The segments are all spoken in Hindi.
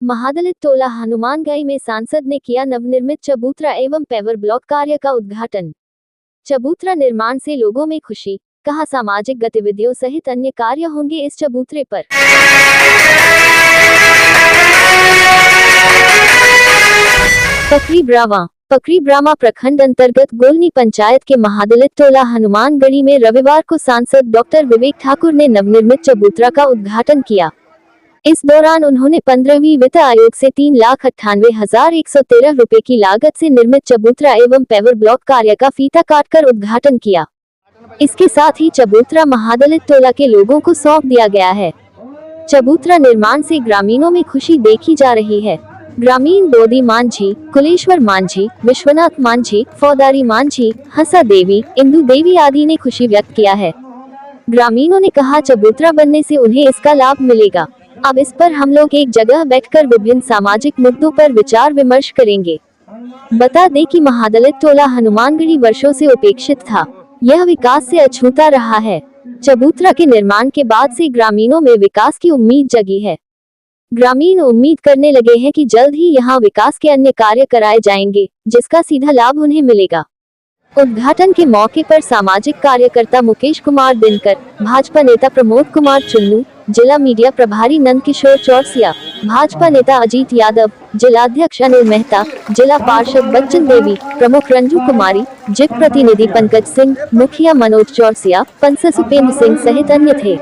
महादलित टोला हनुमानगढ़ी में सांसद ने किया नवनिर्मित चबूतरा एवं पेवर ब्लॉक कार्य का उद्घाटन। चबूतरा निर्माण से लोगों में खुशी, कहा सामाजिक गतिविधियों सहित अन्य कार्य होंगे इस चबूतरे पर। पकरी ब्रामा प्रखंड अंतर्गत गोलनी पंचायत के महादलित टोला हनुमानगढ़ी में रविवार को सांसद डॉक्टर विवेक ठाकुर ने नवनिर्मित चबूतरा का उद्घाटन किया। इस दौरान उन्होंने 15वीं वित्त आयोग से 3,98,113 रुपए की लागत से निर्मित चबूतरा एवं पेवर ब्लॉक कार्य का फीता काटकर उद्घाटन किया। इसके साथ ही चबूतरा महादलित टोला के लोगों को सौंप दिया गया है। चबूतरा निर्माण से ग्रामीणों में खुशी देखी जा रही है। ग्रामीण बोदी मांझी, कुलेश्वर मांझी, विश्वनाथ मांझी, फौदारी मांझी, हंसा देवी, इंदु देवी आदि ने खुशी व्यक्त किया है। ग्रामीणों ने कहा चबूतरा बनने से उन्हें इसका लाभ मिलेगा। अब इस पर हम लोग एक जगह बैठकर विभिन्न सामाजिक मुद्दों पर विचार विमर्श करेंगे। बता दें कि महादलित टोला हनुमानगढ़ी वर्षों से उपेक्षित था। यह विकास से अछूता रहा है। चबूतरा के निर्माण के बाद से ग्रामीणों में विकास की उम्मीद जगी है। ग्रामीण उम्मीद करने लगे हैं कि जल्द ही यहां विकास के अन्य कार्य कराए जाएंगे, जिसका सीधा लाभ उन्हें मिलेगा। उद्घाटन के मौके पर सामाजिक कार्यकर्ता मुकेश कुमार दिनकर, भाजपा नेता प्रमोद कुमार चुन्नू, जिला मीडिया प्रभारी नंद किशोर चौरसिया, भाजपा नेता अजीत यादव, जिलाध्यक्ष अनिल मेहता, जिला पार्षद बच्चन देवी, प्रमुख रंजू कुमारी, जिप प्रतिनिधि पंकज सिंह, मुखिया मनोज चौरसिया, पंच उपेंद्र सिंह सहित अन्य थे।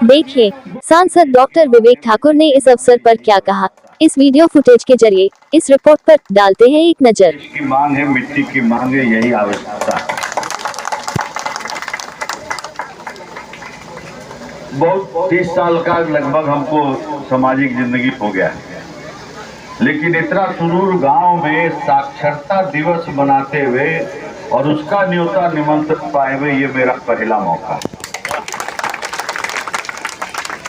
देखिए सांसद डॉक्टर विवेक ठाकुर ने इस अवसर पर क्या कहा। इस वीडियो फुटेज के जरिए इस रिपोर्ट पर डालते हैं एक नजर। की मांग है, मिट्टी की मांग है, यही आवश्यकता है। बहुत 30 साल का लगभग हमको सामाजिक जिंदगी हो गया है, लेकिन इतना सुदूर गांव में साक्षरता दिवस मनाते हुए और उसका न्योता निमंत्रण पाए हुए ये मेरा पहला मौका है।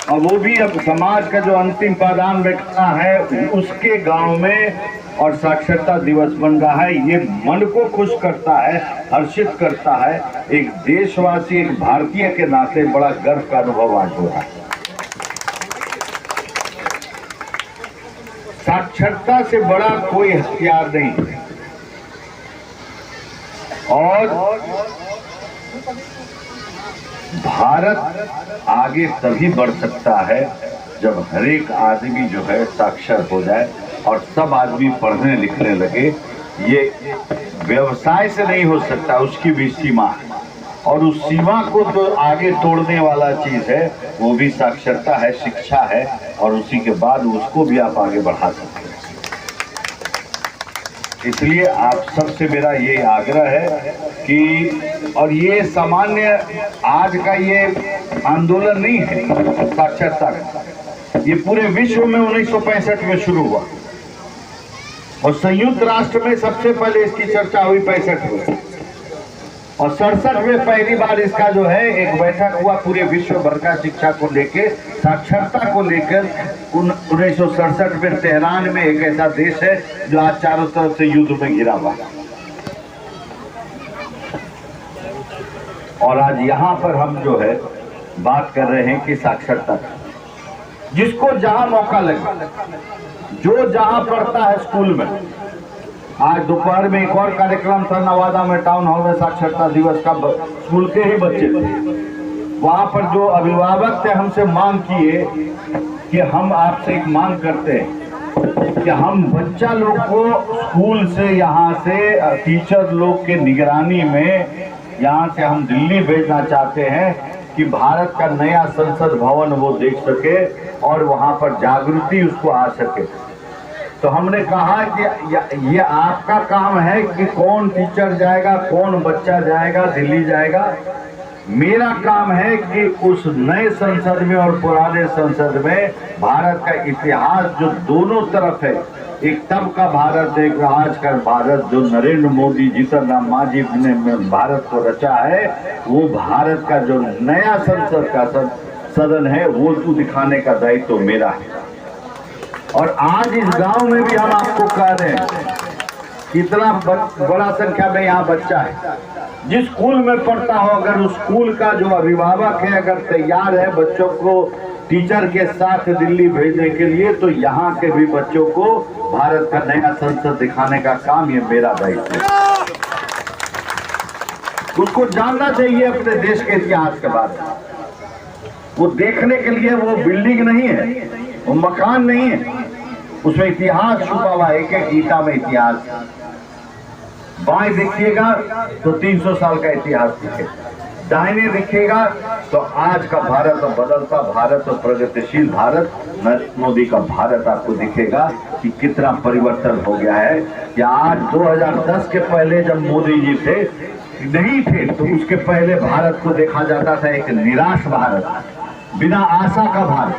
और वो भी अब समाज का जो अंतिम पायदान बैठना है उसके गांव में, और साक्षरता दिवस बन रहा है। ये मन को खुश करता है, हर्षित करता है। एक देशवासी, एक भारतीय के नाते बड़ा गर्व का अनुभव आज हो रहा है। साक्षरता से बड़ा कोई हथियार नहीं है। और भारत आगे तभी बढ़ सकता है जब हर एक आदमी जो है साक्षर हो जाए और सब आदमी पढ़ने लिखने लगे। ये व्यवसाय से नहीं हो सकता, उसकी भी सीमा है, और उस सीमा को तो आगे तोड़ने वाला चीज है वो भी साक्षरता है, शिक्षा है, और उसी के बाद उसको भी आप आगे बढ़ा सकते हैं। इसलिए आप सबसे मेरा ये आग्रह है कि, और ये सामान्य आज का ये आंदोलन नहीं है साक्षरता का, ये पूरे विश्व में 1965 में शुरू हुआ और संयुक्त राष्ट्र में सबसे पहले इसकी चर्चा हुई 65 में, और 67 में पहली बार इसका जो है एक बैठक हुआ पूरे विश्व भर का शिक्षा को लेकर, साक्षरता को लेकर। 1967 में तेहरान में एक ऐसा देश है जो आज चारों तरफ से युद्ध में घिरा हुआ, और आज यहाँ पर हम जो है बात कर रहे हैं कि साक्षरता, जिसको जहां मौका लगे, जो जहां पढ़ता है स्कूल में। आज दोपहर में एक और कार्यक्रम था नवादा में, टाउन हॉल में, साक्षरता दिवस का, स्कूल के ही बच्चे थे। वहां पर जो अभिभावक थे हमसे मांग किए कि हम आपसे एक मांग करते हैं कि हम बच्चा लोग को स्कूल से, यहाँ से टीचर लोग के निगरानी में यहाँ से हम दिल्ली भेजना चाहते हैं कि भारत का नया संसद भवन वो देख सके और वहाँ पर जागृति उसको आ सके। तो हमने कहा कि ये आपका काम है कि कौन टीचर जाएगा, कौन बच्चा जाएगा, दिल्ली जाएगा। मेरा काम है कि उस नए संसद में और पुराने संसद में भारत का इतिहास जो दोनों तरफ है, एक तब का भारत, एक आज का भारत, जो नरेंद्र मोदी जीतन राम मांझी ने भारत को रचा है, वो भारत का जो नया संसद का सदन है वो तो दिखाने का दायित्व तो मेरा है। और आज इस गांव में भी हम आपको कह रहे हैं, कितना बड़ा संख्या में यहाँ बच्चा है, जिस स्कूल में पढ़ता हो, अगर उस स्कूल का जो अभिभावक है अगर तैयार है बच्चों को टीचर के साथ दिल्ली भेजने के लिए, तो यहाँ के भी बच्चों को भारत का नया संसद दिखाने का काम ये मेरा दायित्व है। उसको जानना चाहिए अपने देश के इतिहास के बारे में। वो देखने के लिए वो बिल्डिंग नहीं है, वो मकान नहीं है, उसमें इतिहास छुपा हुआ है, एक एक ईंटा में इतिहास। बाएं देखिएगा तो 300 साल का इतिहास दिखेगा, दाहिने देखिएगा तो आज का भारत और बदलता भारत और प्रगतिशील भारत, नरेंद्र मोदी का भारत आपको दिखेगा कि कितना परिवर्तन हो गया है। कि आज 2010 के पहले जब मोदी जी थे नहीं थे, तो उसके पहले भारत को देखा जाता था एक निराश भारत, बिना आशा का भारत।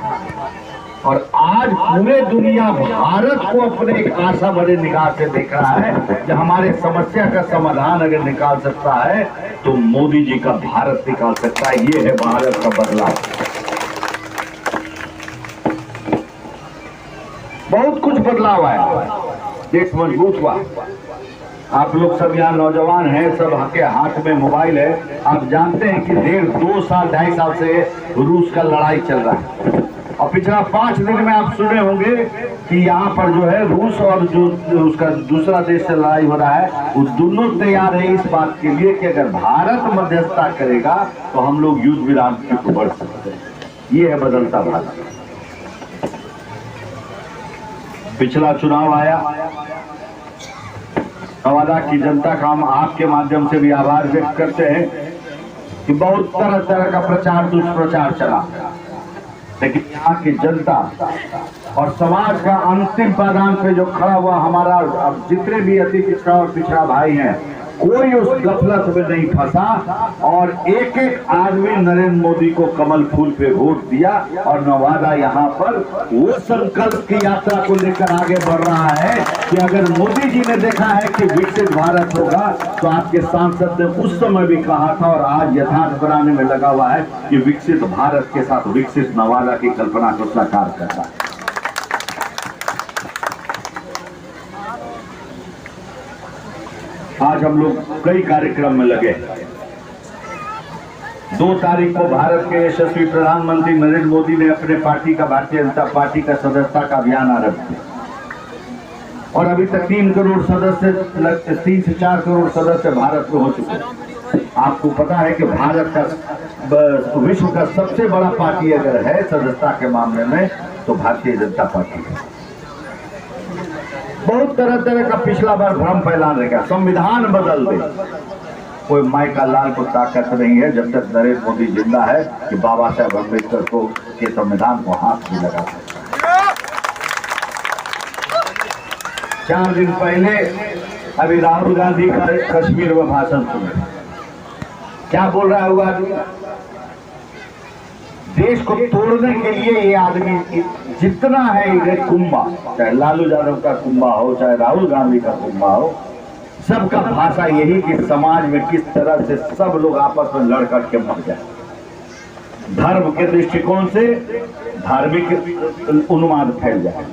और आज पूरे दुनिया भारत को अपने एक आशा भरे निगाह से देख रहा है कि हमारे समस्या का समाधान अगर निकाल सकता है तो मोदी जी का भारत निकाल सकता है। ये है भारत का बदलाव। बहुत कुछ बदलाव आया, देश मजबूत हुआ। आप लोग सब यहाँ नौजवान हैं, सब के हाथ में मोबाइल है। आप जानते हैं कि 1.5 साल 2.5 साल से रूस का लड़ाई चल रहा है, और पिछला 5 दिन में आप सुने होंगे कि यहाँ पर जो है रूस और जो उसका दूसरा देश से लड़ाई हो रहा है, वो दोनों तैयार है इस बात के लिए कि अगर भारत मध्यस्थता करेगा तो हम लोग युद्ध विराम की बढ़ सकते हैं। ये है बदलता भारत। पिछला चुनाव आया, नवादा की जनता का हम आपके माध्यम से भी आभार व्यक्त करते हैं कि बहुत तरह तरह का प्रचार दुष्प्रचार चला, लेकिन यहाँ की जनता और समाज का अंतिम पायदान पे जो खड़ा हुआ हमारा, अब जितने भी अति पिछड़ा और पिछड़ा भाई हैं, कोई उस गफलत में नहीं फंसा और एक एक आदमी नरेंद्र मोदी को कमल फूल पे वोट दिया। और नवादा यहाँ पर वो संकल्प की यात्रा को लेकर आगे बढ़ रहा है कि अगर मोदी जी ने देखा है कि विकसित भारत होगा, तो आपके सांसद ने उस समय भी कहा था और आज यथार्थ बनाने में लगा हुआ है कि विकसित भारत के साथ विकसित नवादा की कल्पना को साकार करता है। आज हम लोग कई कार्यक्रम में लगे। 2 तारीख को भारत के यशस्वी प्रधानमंत्री नरेंद्र मोदी ने अपने पार्टी का, भारतीय जनता पार्टी का सदस्यता का अभियान आरंभ किया और अभी तक 3 करोड़ सदस्य, 3 से 4 करोड़ सदस्य भारत में हो चुके हैं। आपको पता है कि भारत का विश्व का सबसे बड़ा पार्टी अगर है सदस्यता के मामले में तो भारतीय जनता पार्टी है। बहुत तरह तरह का पिछला बार भ्रम फैला रहेगा, संविधान बदल दे। कोई माई का लाल को ताकत नहीं है जब तक नरेंद्र मोदी जिंदा है कि बाबा साहब अम्बेडकर को के संविधान को हाथ भी लगा सकते। 4 दिन पहले अभी राहुल गांधी का कश्मीर में भाषण सुने, क्या बोल रहा होगा आदमी? देश को तोड़ने के लिए ये आदमी जितना है ये कुंभा, चाहे लालू यादव का कुंभा हो, चाहे राहुल गांधी का कुंभा हो, सबका भाषा यही कि समाज में किस तरह से सब लोग आपस में लड़ कट के मर जाए। धर्म के दृष्टिकोण से धार्मिक उन्माद फैल जाए।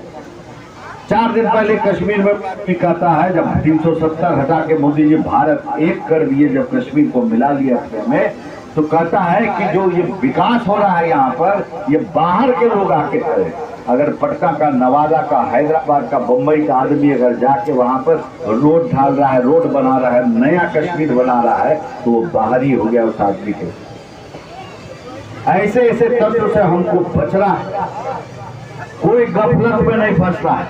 4 दिन पहले कश्मीर में कहता है जब 370 हटा के मोदी जी भारत एक कर दिए, जब कश्मीर को मिला लिया अपने में, तो कहता है कि जो ये विकास हो रहा है यहाँ पर, ये बाहर के लोग आके करें। अगर पटना का, नवादा का, हैदराबाद का, बम्बई का आदमी अगर जाके वहाँ पर रोड ढाल रहा है, रोड बना रहा है, नया कश्मीर बना रहा है, तो वो बाहरी हो गया उस आदमी के। ऐसे ऐसे तत्व से हमको बचना है, कोई गफलत में नहीं फंसना है।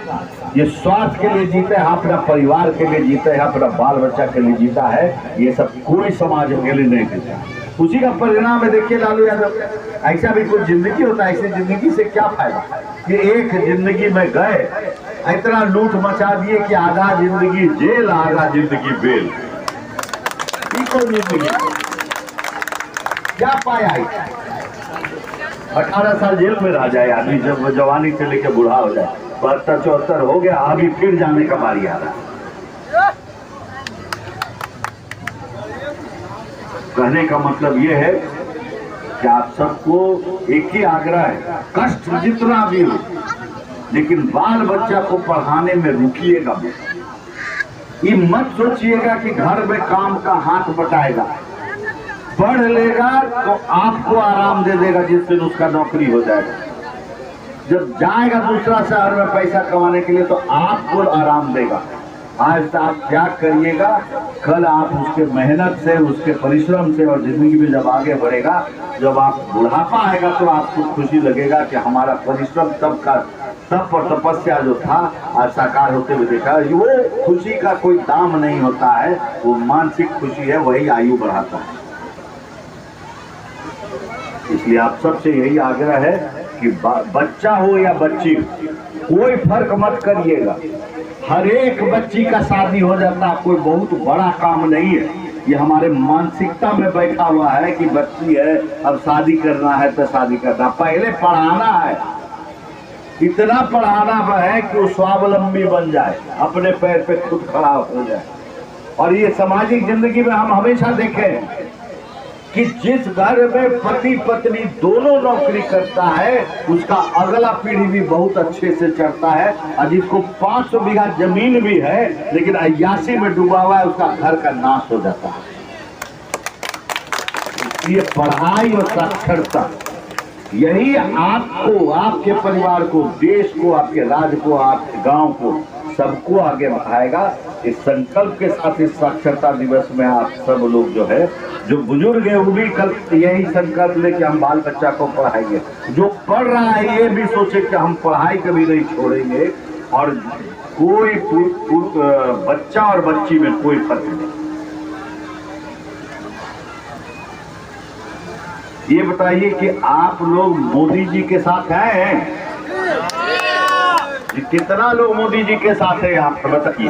ये स्वार्थ के लिए जीते हैं, अपना परिवार के लिए जीते हैं, अपना बाल बच्चा के लिए जीता है, ये सब कोई समाज के लिए नहीं जीता। उसी का परिणाम है। देखिए लालू यादव, ऐसा भी कुछ जिंदगी होता है, ऐसी जिंदगी से क्या फायदा कि एक जिंदगी में गए, इतना लूट मचा दिए कि आधा जिंदगी जेल, आधा जिंदगी बेल। जिंदगी क्या पाया? 18 साल जेल में रह जाए आदमी, जब वो जवानी से लेकर बूढ़ा हो जाए, 72-74 हो गया, अभी फिर जाने का बारी आ रहा है। कहने का मतलब ये है कि आप सबको एक ही आग्रह है, कष्ट जितना भी हो, लेकिन बाल बच्चा को पढ़ाने में रुकिएगा। ये मत सोचिएगा कि घर में काम का हाथ बटाएगा, पढ़ लेगा तो आपको आराम दे देगा, जिस दिन उसका नौकरी हो जाएगा। जब जाएगा दूसरा शहर में पैसा कमाने के लिए तो आपको आराम देगा। आज आप त्याग करिएगा, कल आप उसके मेहनत से, उसके परिश्रम से और जिंदगी में जब आगे बढ़ेगा, जब आप बुढ़ापा आएगा तो आपको खुशी लगेगा कि हमारा परिश्रम तप और तपस्या जो था आज साकार होते हुए देखा। वो खुशी का कोई दाम नहीं होता है, वो मानसिक खुशी है, वही आयु बढ़ाता है। इसलिए आप सबसे यही आग्रह है कि बच्चा हो या बच्ची, कोई फर्क मत करिएगा। हर एक बच्ची का शादी हो जाता, कोई बहुत बड़ा काम नहीं है। ये हमारे मानसिकता में बैठा हुआ है कि बच्ची है, अब शादी करना है तो शादी करना। पहले पढ़ाना है, इतना पढ़ाना है कि वो स्वावलंबी बन जाए, अपने पैर पे खुद खड़ा हो जाए। और ये सामाजिक जिंदगी में हम हमेशा देखें कि जिस घर में पति पत्नी दोनों नौकरी करता है, उसका अगला पीढ़ी भी बहुत अच्छे से चलता है। और जिसको 500 बीघा जमीन भी है लेकिन अय्यासी में डूबा हुआ है, उसका घर का नाश हो जाता है। इसलिए पढ़ाई और साक्षरता यही आपको, आपके परिवार को, देश को, आपके राज्य को, आपके गांव को, सबको आगे बढ़ाएगा। इस संकल्प के साथ इस साक्षरता दिवस में आप सब लोग जो है, जो बुजुर्ग है वो भी कल यही संकल्प ले कि हम बाल बच्चा को पढ़ाएंगे। जो पढ़ रहा है ये भी सोचे कि हम पढ़ाई कभी नहीं छोड़ेंगे। और कोई बच्चा और बच्ची में कोई फर्क नहीं। ये बताइए कि आप लोग मोदी जी के साथ हैं? कितना लोग मोदी जी के साथ है यहाँ पर बताइए।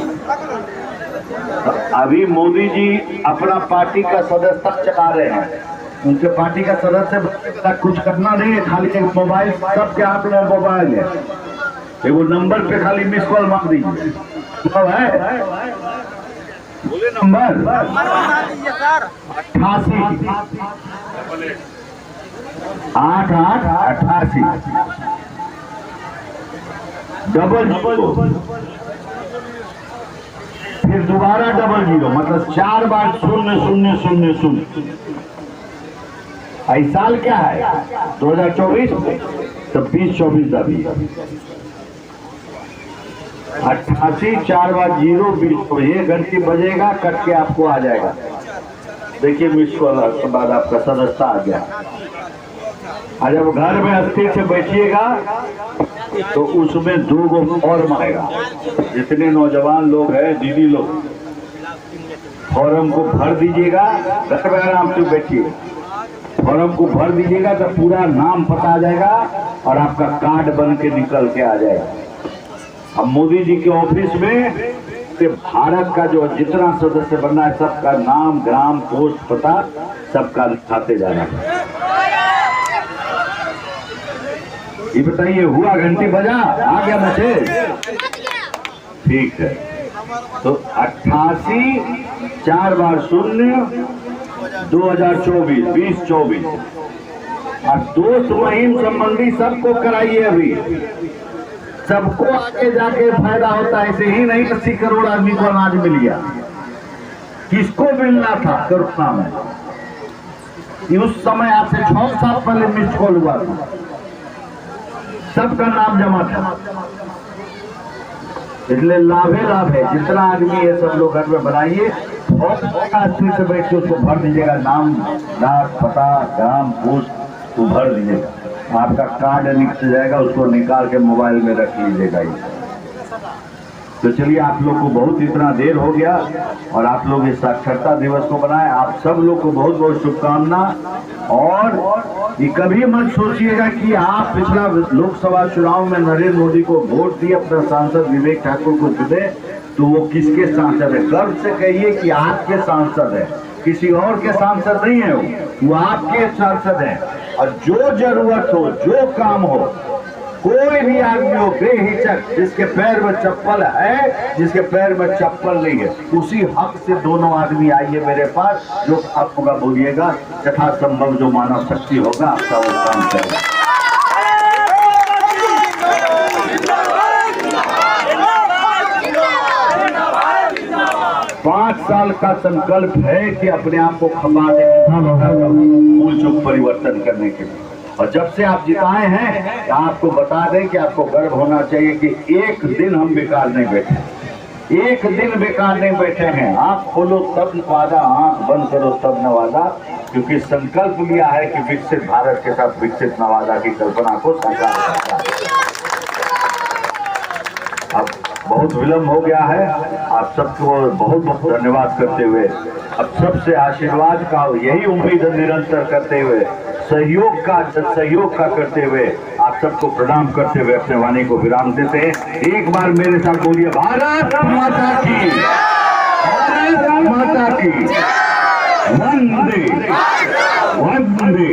अभी मोदी जी अपना पार्टी का सदस्यता चला रहे हैं, उनके पार्टी का सदस्य कुछ करना नहीं है, खाली एक मोबाइल, सबके हाथ में मोबाइल है, वो नंबर पे खाली मिस कॉल मार दीजिए। तो है बोले नंबर 8888 डबल फिर दोबारा डबल 0, मतलब 4 बार 0000। इस साल क्या है 2024, तो 2024 अभी 88 4 बार 0 20। ये घंटी बजेगा, कट के आपको आ जाएगा। देखिए मिस कॉल के बाद आपका सदस्यता आ गया। और जब घर में स्थिर से बैठिएगा तो उसमें 2 गो फॉर्म आएगा। जितने नौजवान लोग हैं, दीदी लोग, फॉर्म को भर दीजिएगा। घर में आराम से बैठिए, फॉर्म को भर दीजिएगा तो पूरा नाम पता आ जाएगा और आपका कार्ड बन के निकल के आ जाएगा। अब मोदी जी के ऑफिस में भारत का जो जितना सदस्य बनना है, सबका नाम, ग्राम, पोस्ट, पता सबका लिखाते जाना है। ये बताइए, हुआ? घंटी बजा, आ गया मैसेज? ठीक है। तो 88 4 बार 0 2024 2024। और दोस्त महिम संबंधी सबको कराइए। अभी सबको आगे जाके फायदा होता है। ऐसे ही नहीं 80 करोड़ आदमी को अनाज मिल गया। किसको मिलना था कोरोना में? उस समय आज से 6 साल पहले मिस कॉल हुआ था, सबका नाम जमा था। इसलिए लाभ है। जितना आदमी है सब लोग घर में बनाइए और स्थिर से बैठ के उसको भर दीजिएगा। नाम, डाक, पता, ग्राम, पोस्ट को भर दीजिएगा। आपका कार्ड निकल जाएगा, उसको निकाल के मोबाइल में रख लीजिएगा। तो चलिए, आप लोग को बहुत इतना देर हो गया और आप लोग इस साक्षरता दिवस को बनाए। आप सब लोग को बहुत बहुत शुभकामना। और ये कभी मत सोचिएगा कि आप पिछला लोकसभा चुनाव में नरेंद्र मोदी को वोट दिए, अपना सांसद विवेक ठाकुर को चुने, तो वो किसके सांसद है। गर्व से कहिए कि आपके सांसद है, किसी और के सांसद नहीं है। वो आपके सांसद है। और जो जरूरत हो, जो काम हो, कोई भी आदमी हो, बेहिचक, जिसके पैर में चप्पल है, जिसके पैर में चप्पल नहीं है, उसी हक से दोनों आदमी आइए मेरे पास। जो आपको बोलिएगा, यथासंभव जो मानव शक्ति होगा आपका वो काम करेगा। 5 साल का संकल्प है कि अपने आप को खपा दें, मूल चूक परिवर्तन करने के लिए। और जब से आप जिताए हैं, तो आपको बता दें कि आपको गर्व होना चाहिए कि एक दिन हम बेकार नहीं बैठे, एक दिन बेकार नहीं बैठे हैं। आंख खोलो तब वादा, आंख बंद करो तब नवादा, क्योंकि संकल्प लिया है कि विकसित भारत के साथ विकसित नवादा की कल्पना को साकार करना है। अब बहुत विलंब हो गया है, आप सबको बहुत बहुत धन्यवाद करते हुए, अब सबसे आशीर्वाद का यही उम्मीद निरंतर करते हुए, सहयोग का करते हुए, आप सबको प्रणाम करते हुए अपने वाणी को विराम देते हैं। एक बार मेरे साथ बोलिए, भारत माता की, भारत माता की, वंदे वंदे।